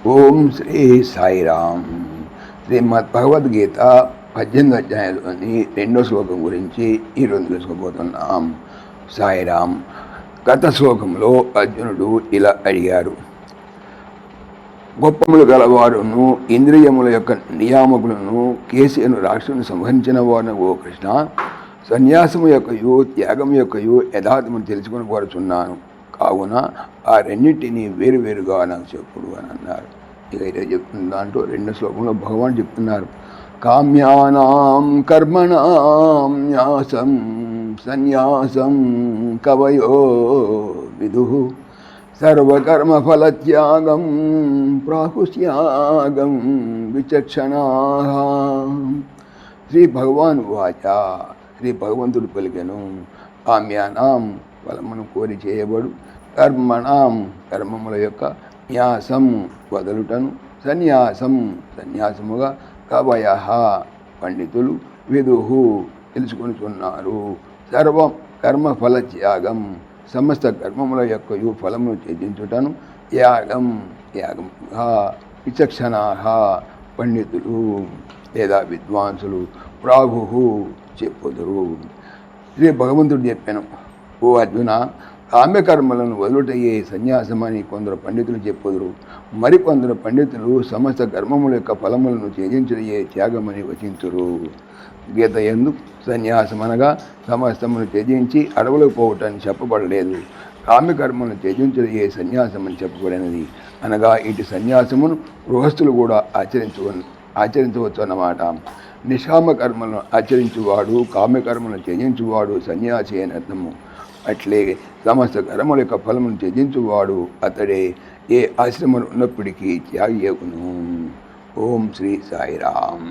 ఓం శ్రీ సాయిరామ్. శ్రీమద్భగవద్గీత 18వ అధ్యాయంలోని 2వ శ్లోకం గురించి ఈరోజు తెలుసుకోబోతున్నాం. సాయిరామ్. గత శ్లోకంలో అర్జునుడు ఇలా అడిగారు: గొప్పములు గలవారును ఇంద్రియముల యొక్క నియామకులను కేసిను రాక్షసుని సంహరించిన వారిని ఓ కృష్ణ, సన్యాసము యొక్కయు త్యాగం యొక్కయు యథార్థమును తెలుసుకుని కోరుచున్నాను. కావున ఆ రెండింటినీ వేరువేరుగా నాకు చెప్పుడు అని అన్నారు. ఇక అయితే చెప్తున్న దాంట్లో 2వ శ్లోకంలో భగవాన్ చెప్తున్నారు: కామ్యానాం కర్మణాం న్యాసం సన్యాసం కవయో విదుః సర్వకర్మఫలత్యాగం ప్రాహుస్యాగం విచక్షణాః. శ్రీ భగవాన్ వాచ. శ్రీ భగవంతుడు పలికెను: కామ్యానాం ఫలమును కోరి చేయబడు, కర్మణాం కర్మముల యొక్క న్యాసం వదలుటను, సన్యాసం సన్యాసముగా, కవయః పండితులు, విదుః తెలుసుకొనుచున్నారు, సర్వం కర్మఫల త్యాగం సమస్త కర్మముల యొక్కయు ఫలమును త్యజించుటను, త్యాగం త్యాగముగా, విచక్షణాః పండితులు లేదా విద్వాంసులు, ప్రాహుః చెప్పుదురు. శ్రీ భగవంతుడు చెప్పాను: ఓ అర్జున, కామ్యకర్మలను వదులుటయే సన్యాసమని కొందరు పండితులు చెప్పుదురు, మరికొందరు పండితులు సమస్త కర్మముల యొక్క ఫలములను త్యజించుటయే త్యాగమని వచించురు. గీత యందు సన్యాసమనగా సమస్తమును త్యజించి అడవులకు పోవటాన్ని చెప్పబడలేదు. కామ్యకర్మలను త్యజించుటయే సన్యాసమని చెప్పబడినది. అనగా ఇటు సన్యాసమును గృహస్థులు కూడా ఆచరించవచ్చు అన్నమాట. నిష్కామ కర్మలను ఆచరించువాడు, కామ్యకర్మలను త్యజించువాడు సన్యాసి అని అర్థము. అట్లే సమస్త కర్మల యొక్క ఫలమును త్యజించువాడు అతడే ఏ ఆశ్రమంలో ఉన్నప్పటికీ త్యాగి అగును. ఓం శ్రీ సాయిరామ్.